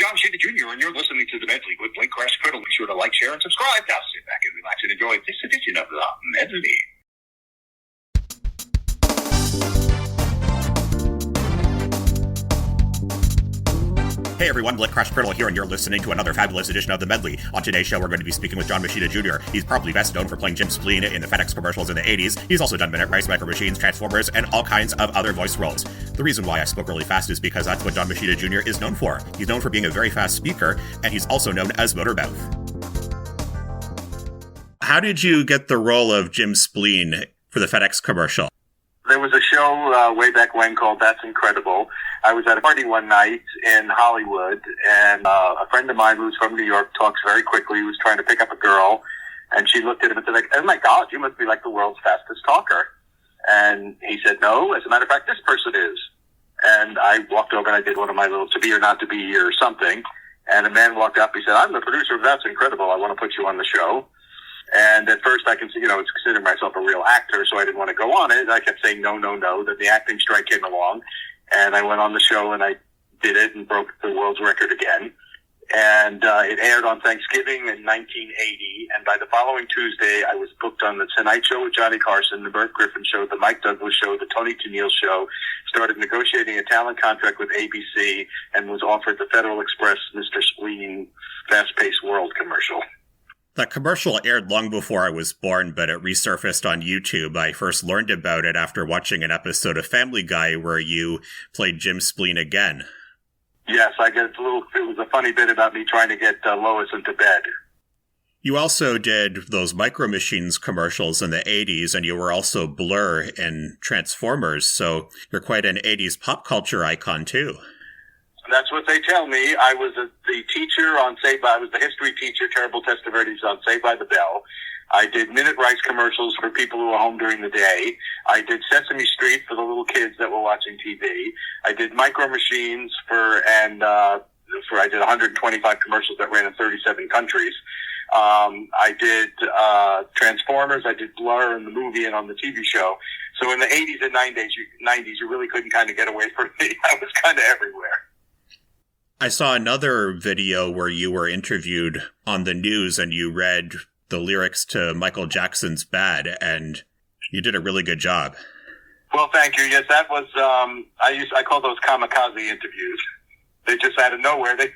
John Moschitta Jr., and you're listening to The Medley with Blake Crash-Criddle. Be sure to like, share, and subscribe. Now sit back and relax and enjoy this edition of The Medley. Hey everyone, Blake Crash-Criddle here, and you're listening to another fabulous edition of The Medley. On today's show, we're going to be speaking with John Moschitta Jr. He's probably best known for playing Jim Spleen in the FedEx commercials in the 80s. He's also done Minute Rice, Micro Machines, Transformers, and all kinds of other voice roles. The reason why I spoke really fast is because that's what John Moschitta Jr. is known for. He's known for being a very fast speaker, and he's also known as Motormouth. How did you get the role of Jim Spleen for the FedEx commercial? There was a show way back when called That's Incredible. I was at a party one night in Hollywood, and a friend of mine who's from New York talks very quickly. He was trying to pick up a girl, and she looked at him and said, like, "Oh my God, you must be like the world's fastest talker." And he said, "No, as a matter of fact, this person is." And I walked over and I did one of my little to be or not to be or something. And a man walked up. He said, "I'm the producer of That's Incredible. I want to put you on the show." And at first I was considering myself a real actor, so I didn't want to go on it. I kept saying no, no, no. Then the acting strike came along, and I went on the show and I did it and broke the world's record again. And it aired on Thanksgiving in 1980, and by the following Tuesday I was booked on The Tonight Show with Johnny Carson, The Burt Griffin Show, The Mike Douglas Show, The Tony Tennille Show, started negotiating a talent contract with ABC, and was offered the Federal Express Mr. Spleen Fast-Paced World commercial. That commercial aired long before I was born, but it resurfaced on YouTube. I first learned about it after watching an episode of Family Guy where you played Jim Spleen again. Yes, it was a funny bit about me trying to get Lois into bed. You also did those Micro Machines commercials in the 80s, and you were also Blur in Transformers, so you're quite an 80s pop culture icon, too. That's what they tell me. I was the teacher on I was the history teacher, Terrible Testaverdes on Saved by the Bell. I did Minute Rice commercials for people who were home during the day. I did Sesame Street for the little kids that were watching TV. I did Micro Machines I did 125 commercials that ran in 37 countries. I did Transformers. I did Blur in the movie and on the TV show. So in the 80s and 90s, you really couldn't kind of get away from me. I was kind of everywhere. I saw another video where you were interviewed on the news and you read the lyrics to Michael Jackson's Bad, and you did a really good job. Well, thank you. Yes, that was, I call those kamikaze interviews. They're just out of nowhere. The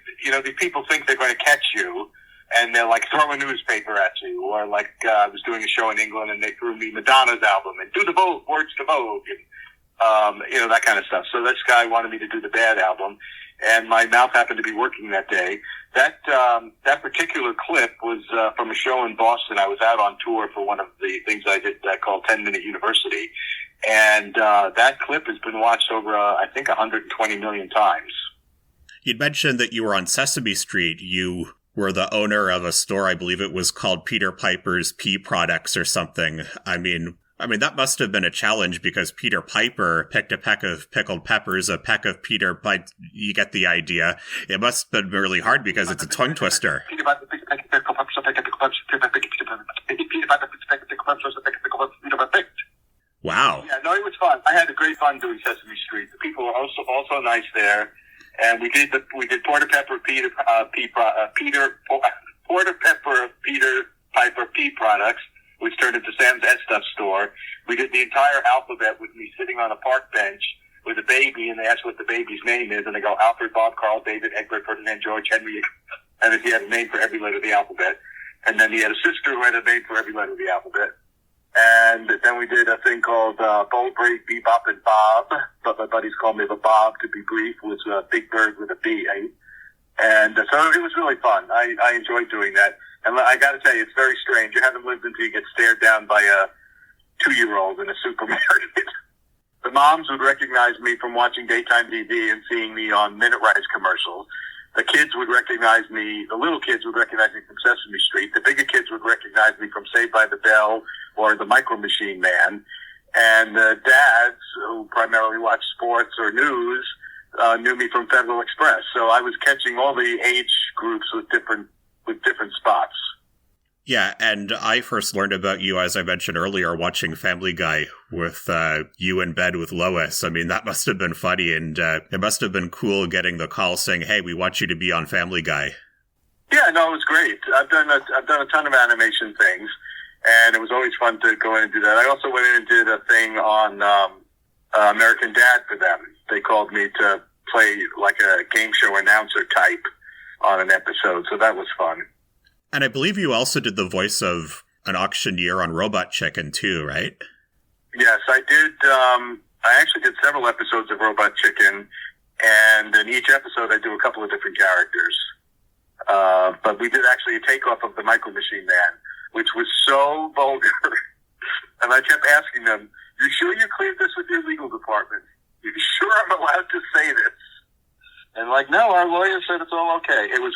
people think they're going to catch you, and they'll like throw a newspaper at you, or like I was doing a show in England and they threw me Madonna's album and do the Vogue, words to Vogue, and that kind of stuff. So this guy wanted me to do the Bad album, and my mouth happened to be working that day. That particular clip was from a show in Boston. I was out on tour for one of the things I did called 10-Minute University, and that clip has been watched over, I think, 120 million times. You'd mentioned that you were on Sesame Street. You were the owner of a store, I believe it was called Peter Piper's Pea Products or something. I mean, that must have been a challenge because Peter Piper picked a peck of pickled peppers, a peck of Peter Piper. You get the idea. It must have been really hard because it's a tongue twister. Wow. Yeah, no, it was fun. I had a great fun doing Sesame Street. The people were also nice there, and we did Porter Pepper Peter Piper Pea Products, which turned into Sam's Ed Stuff store. We did the entire alphabet with me sitting on a park bench with a baby, and they asked what the baby's name is, and they go Alfred, Bob, Carl, David, Egbert, Ferdinand, George, Henry, and if he had a name for every letter of the alphabet. And then he had a sister who had a name for every letter of the alphabet. And then we did a thing called Bold, Brave, Bebop, and Bob, but my buddies called me the Bob to be brief, was Big Bird with a B. And so it was really fun. I enjoyed doing that. And I got to tell you, it's very strange. You haven't lived until you get stared down by a 2-year-old in a supermarket. The moms would recognize me from watching daytime TV and seeing me on Minute Rice commercials. The kids would recognize me, the little kids would recognize me from Sesame Street. The bigger kids would recognize me from Saved by the Bell or the Micro Machine Man. And the dads, who primarily watch sports or news, knew me from Federal Express. So I was catching all the age groups with different spots. Yeah, and I first learned about you, as I mentioned earlier, watching Family Guy with you in bed with Lois. I mean, that must have been funny, and it must have been cool getting the call saying, hey, we want you to be on Family Guy. Yeah, no, it was great. I've done a ton of animation things, and it was always fun to go in and do that. I also went in and did a thing on American Dad for them. They called me to play like a game show announcer type on an episode, so that was fun. And I believe you also did the voice of an auctioneer on Robot Chicken too, right? Yes, I did. I actually did several episodes of Robot Chicken, and in each episode I do a couple of different characters. But we did actually a takeoff of the Micro Machine Man, which was so vulgar. And I kept asking them, you sure you cleared this with your legal department? You sure I'm allowed to say this? And like, no, our lawyer said it's all okay. It was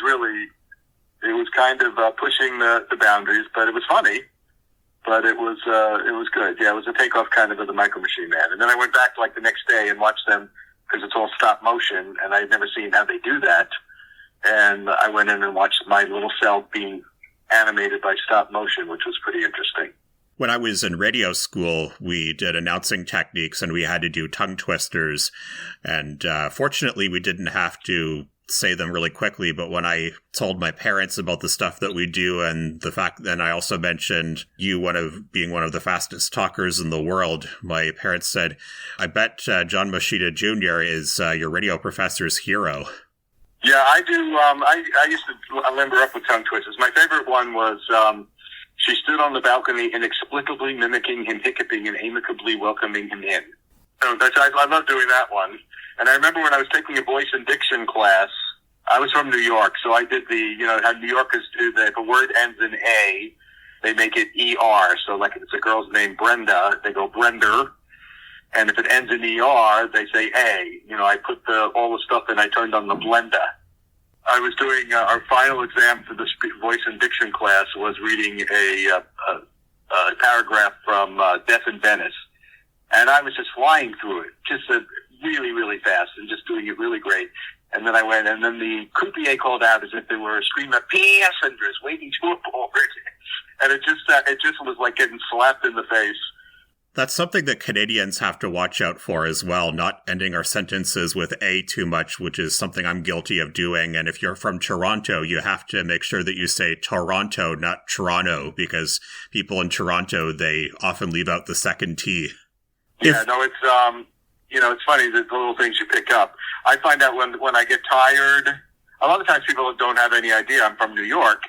kind of pushing the boundaries, but it was funny. But it was good. Yeah, it was a takeoff kind of the Micro Machine Man. And then I went back like the next day and watched them because it's all stop motion, and I'd never seen how they do that. And I went in and watched my little self being animated by stop motion, which was pretty interesting. When I was in radio school, we did announcing techniques and we had to do tongue twisters. And fortunately, we didn't have to say them really quickly. But when I told my parents about the stuff that we do and the fact that I also mentioned you being one of the fastest talkers in the world, my parents said, I bet John Moschitta Jr. is your radio professor's hero. Yeah, I do. I used to limber up with tongue twisters. My favorite one was she stood on the balcony inexplicably mimicking him hiccuping and amicably welcoming him in. So I love doing that one. And I remember when I was taking a voice and diction class, I was from New York, so I did how New Yorkers do if a word ends in A, they make it ER. So like if it's a girl's name Brenda, they go Brender. And if it ends in ER, they say A. I put all the stuff in, I turned on the blender. I was doing our final exam for the voice and diction class was reading a paragraph from Death in Venice. And I was just flying through it, just really, really fast and just doing it really great. And then I went, and then the croupier called out as if they were screaming at passengers waiting to aboard. And it just was like getting slapped in the face. That's something that Canadians have to watch out for as well, not ending our sentences with A too much, which is something I'm guilty of doing. And if you're from Toronto, you have to make sure that you say Toronto, not Toronto, because people in Toronto, they often leave out the second T. Yeah, no, it's, it's funny, the little things you pick up. I find out when I get tired, a lot of times people don't have any idea I'm from New York.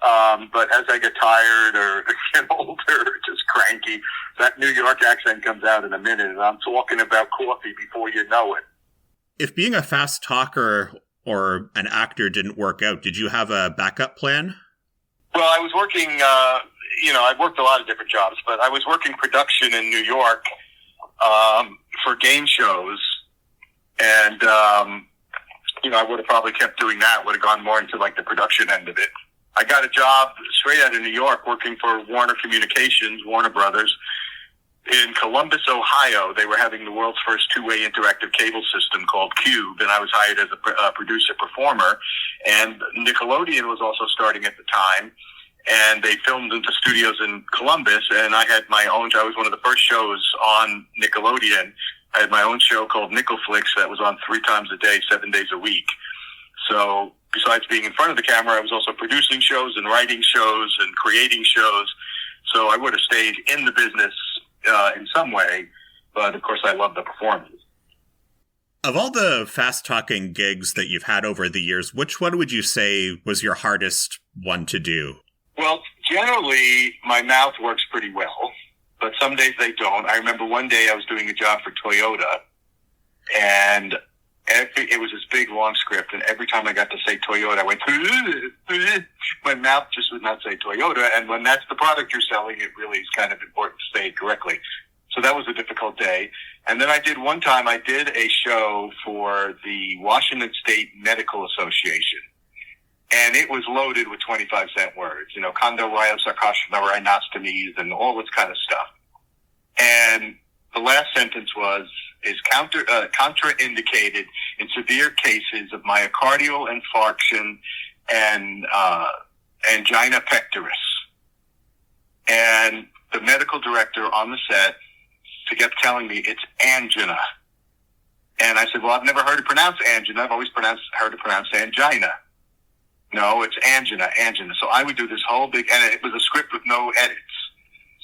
But as I get tired or get older, just cranky, that New York accent comes out in a minute, and I'm talking about coffee before you know it. If being a fast talker or an actor didn't work out, did you have a backup plan? Well, I was working, I worked a lot of different jobs, but I was working production in New York for game shows, and, I would have probably kept doing that, would have gone more into like the production end of it. I got a job straight out of New York working for Warner Communications, Warner Brothers, in Columbus, Ohio. They were having the world's first two-way interactive cable system called Cube, and I was hired as a producer-performer. And Nickelodeon was also starting at the time, and they filmed into studios in Columbus, and I had my own. I was one of the first shows on Nickelodeon. I had my own show called Nickelflix that was on 3 times a day, 7 days a week. So besides being in front of the camera, I was also producing shows and writing shows and creating shows. So I would have stayed in the business in some way, but of course I love the performance. Of all the fast-talking gigs that you've had over the years, which one would you say was your hardest one to do? Well, generally my mouth works pretty well, but some days they don't. I remember one day I was doing a job for Toyota, and it was this big, long script, and every time I got to say Toyota, I went, my mouth just would not say Toyota, and when that's the product you're selling, it really is kind of important to say it correctly. So that was a difficult day. And then I did a show for the Washington State Medical Association, and it was loaded with 25-cent words, condylorhinosarcostumella rhinostomies and all this kind of stuff. And the last sentence is contraindicated in severe cases of myocardial infarction and angina pectoris. And the medical director on the set kept telling me it's angina. And I said, well, I've never heard it pronounced angina. I've always heard it pronounced angina. No, it's angina. So I would do this whole big, and it was a script with no edits.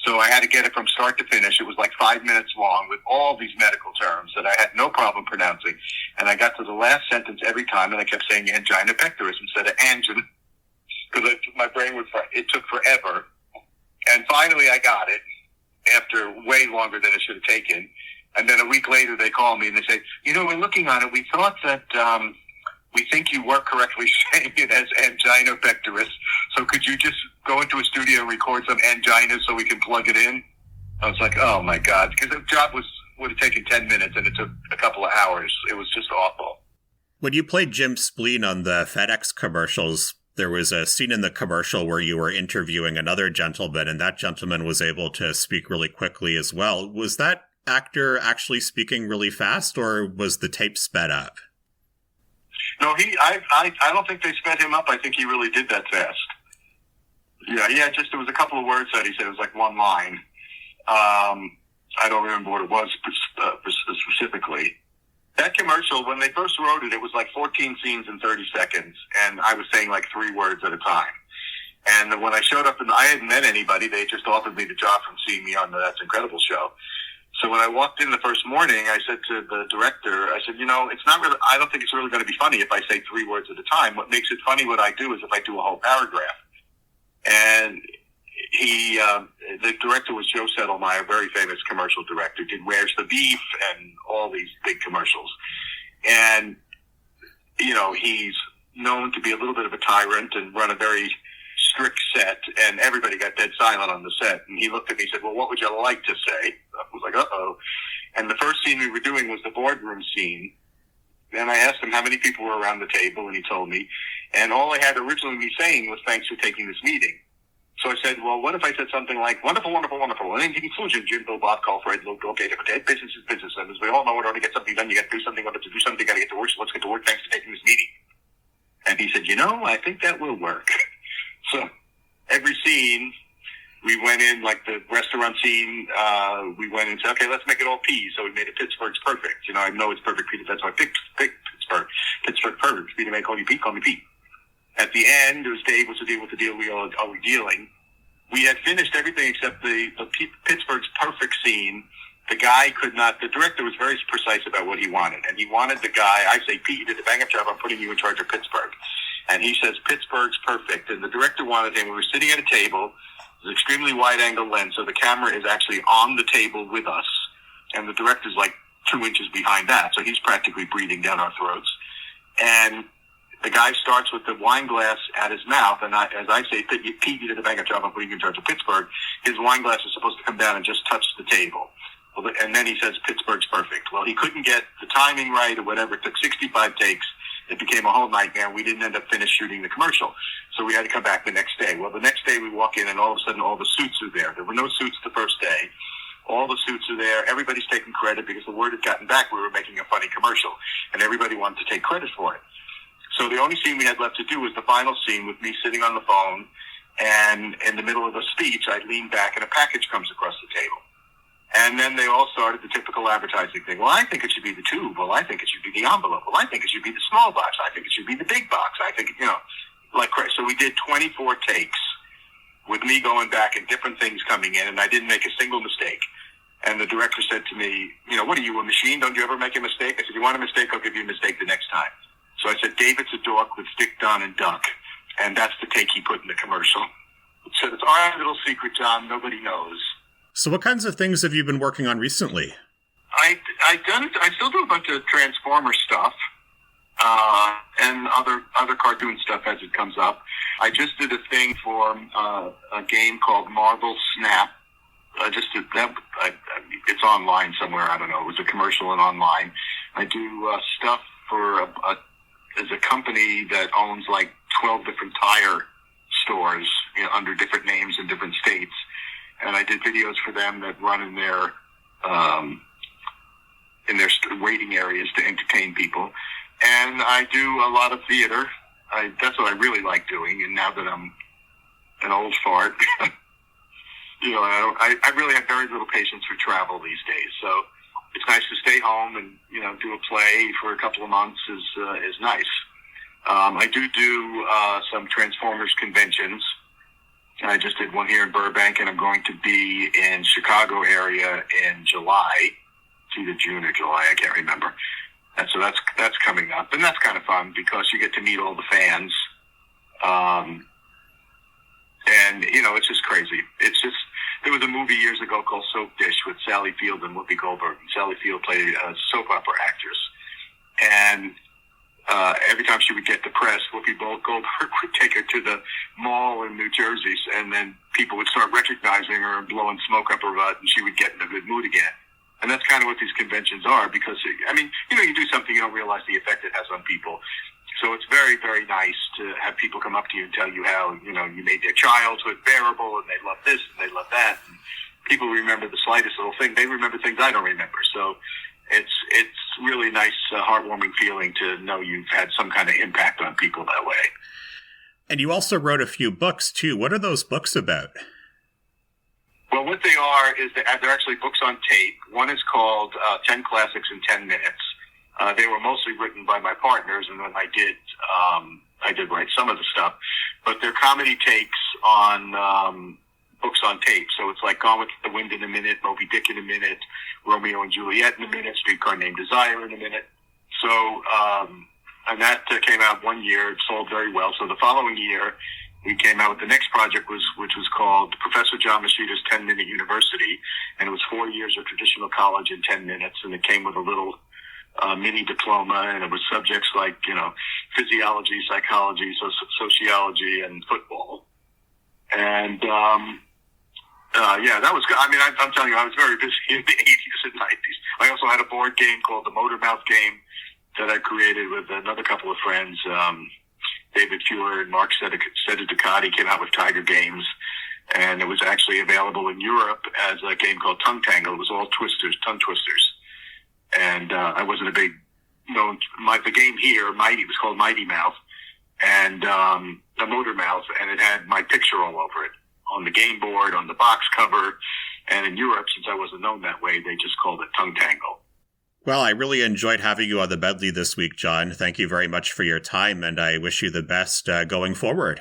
So I had to get it from start to finish. It was like 5 minutes long with all these medical terms that I had no problem pronouncing. And I got to the last sentence every time, and I kept saying angina pectoris instead of angina, because my brain it took forever. And finally I got it after way longer than it should have taken. And then a week later they call me and they say, we're looking on it. We thought that we think you weren't correctly saying it as angina pectoris. So could you just go into a studio and record some angina so we can plug it in? I was like, oh my God, because the job would have taken 10 minutes and it took a couple of hours. It was just awful. When you played Jim Spleen on the FedEx commercials, there was a scene in the commercial where you were interviewing another gentleman, and that gentleman was able to speak really quickly as well. Was that actor actually speaking really fast, or was the tape sped up? No, I don't think they sped him up. I think he really did that fast. Yeah, there was a couple of words that he said. It was like one line. I don't remember what it was specifically. That commercial, when they first wrote it, it was like 14 scenes in 30 seconds, and I was saying like 3 words at a time. And when I showed up, and I hadn't met anybody, they just offered me the job from seeing me on the That's Incredible show. So when I walked in the first morning, I said to the director, I said, it's not really, I don't think it's really going to be funny if I say 3 words at a time. What makes it funny, what I do, is if I do a whole paragraph. And the director was Joe Settlemeyer, a very famous commercial director, did Where's the Beef and all these big commercials. And, he's known to be a little bit of a tyrant and run a very strict set, and everybody got dead silent on the set. And he looked at me and said, well, what would you like to say? I was like, uh-oh. And the first scene we were doing was the boardroom scene. And I asked him how many people were around the table, and he told me. And all I had originally me saying was, thanks for taking this meeting. So I said, well, what if I said something like, wonderful, wonderful, wonderful. And in conclusion, Jim, Bill, Bob, Carl, Fred, Luke, okay, business is business. And as we all know, in order to get something done, you got to do something. In order to do something, you got to get to work. So let's get to work. Thanks for taking this meeting. And he said, I think that will work. So every scene, we went in, like the restaurant scene, we went in and said, okay, let's make it all P. So we made it Pittsburgh's Perfect. I know it's perfect, Peter. That's why I picked Pittsburgh. Pittsburgh Perfect. Peter may call you Pete, call me Pete. At the end, it was Dave, what's the deal with the deal are we dealing? We had finished everything except the Pittsburgh's Perfect scene. The guy could not, the director was very precise about what he wanted. And he wanted the guy, I say, Pete, you did a bang-up job, I'm putting you in charge of Pittsburgh. And he says, Pittsburgh's Perfect. And the director wanted him, we were sitting at a table, it was an extremely wide-angle lens, so the camera is actually on the table with us. And the director's like 2 inches behind that, so he's practically breathing down our throats. And the guy starts with the wine glass at his mouth, and as I say, Pete, you did a bang-up job of putting you in charge of Pittsburgh. His wine glass is supposed to come down and just touch the table. And then he says, Pittsburgh's Perfect. Well, he couldn't get the timing right or whatever. It took 65 takes. It became a whole nightmare. We didn't end up finished shooting the commercial. So we had to come back the next day. Well, the next day we walk in, and all of a sudden all the suits are there. There were no suits the first day. All the suits are there. Everybody's taking credit because the word had gotten back we were making a funny commercial, and everybody wanted to take credit for it. So the only scene we had left to do was the final scene with me sitting on the phone, and in the middle of a speech, I lean back and a package comes across the table. And then they all started the typical advertising thing. Well, I think it should be the tube. Well, I think it should be the envelope. Well, I think it should be the small box. I think it should be the big box. I think, like crazy. So we did 24 takes with me going back and different things coming in, and I didn't make a single mistake. And the director said to me, what are you, a machine? Don't you ever make a mistake? I said, you want a mistake? I'll give you a mistake the next time. So I said, David's a dork with Dick, Don, and Duck. And that's the take he put in the commercial. So it's our little secret, John. Nobody knows. So what kinds of things have you been working on recently? I still do a bunch of Transformer stuff and other cartoon stuff as it comes up. I just did a thing for a game called Marvel Snap. It's online somewhere. I don't know. It was a commercial and online. I do stuff for as a company that owns like 12 different tire stores under different names in different states. And I did videos for them that run in their waiting areas to entertain people. And I do a lot of theater. That's what I really like doing. And now that I'm an old fart, I really have very little patience for travel these days. So it's nice to stay home and, do a play for a couple of months is nice. I do some Transformers conventions. I just did one here in Burbank, and I'm going to be in Chicago area in July. It's either June or July, I can't remember. And so that's coming up, and that's kind of fun because you get to meet all the fans. And it's just crazy. There was a movie years ago called Soap Dish with Sally Field and Whoopi Goldberg. And Sally Field played a soap opera actress, and every time she would get depressed, Whoopi Goldberg would take her to the mall in New Jersey, and then people would start recognizing her and blowing smoke up her butt, and she would get in a good mood again. And that's kind of what these conventions are, because, you do something, you don't realize the effect it has on people. So it's very, very nice to have people come up to you and tell you how, you made their childhood bearable, and they love this and they love that. And people remember the slightest little thing. They remember things I don't remember. So it's really nice, heartwarming feeling to know you've had some kind of impact on people that way. And you also wrote a few books, too. What are those books about? Well, what they are is they're actually books on tape. One is called 10 Classics in 10 Minutes. They were mostly written by my partners, and then I did write some of the stuff. But they're comedy takes on books on tape. So it's like Gone with the Wind in a minute, Moby Dick in a minute, Romeo and Juliet in a minute, Streetcar Named Desire in a minute. So, and that came out one year. It sold very well. So the following year, we came out with the next project, which was called Professor John Moschitta's 10-Minute University. And it was 4 years of traditional college in 10 minutes. And it came with a little mini diploma, and it was subjects like, physiology, psychology, sociology, and football. And, that was good. I'm telling you, I was very busy in the 80s and 90s. I also had a board game called the Motor Mouth game that I created with another couple of friends. David Fuhrer and Mark Sedicati came out with Tiger Games, and it was actually available in Europe as a game called Tongue Tangle. It was all tongue twisters. And I wasn't a big the game here, Mighty, was called Mighty Mouth, and the Motor Mouth, and it had my picture all over it on the game board, on the box cover. And in Europe, since I wasn't known that way, they just called it Tongue Tangle. Well, I really enjoyed having you on the Medley this week, John. Thank you very much for your time, and I wish you the best going forward.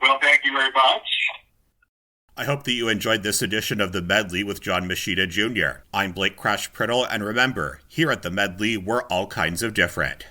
Well, thank you very much. I hope that you enjoyed this edition of The Medley with John Moschitta Jr. I'm Blake Crash Priddle, and remember, here at The Medley, we're all kinds of different.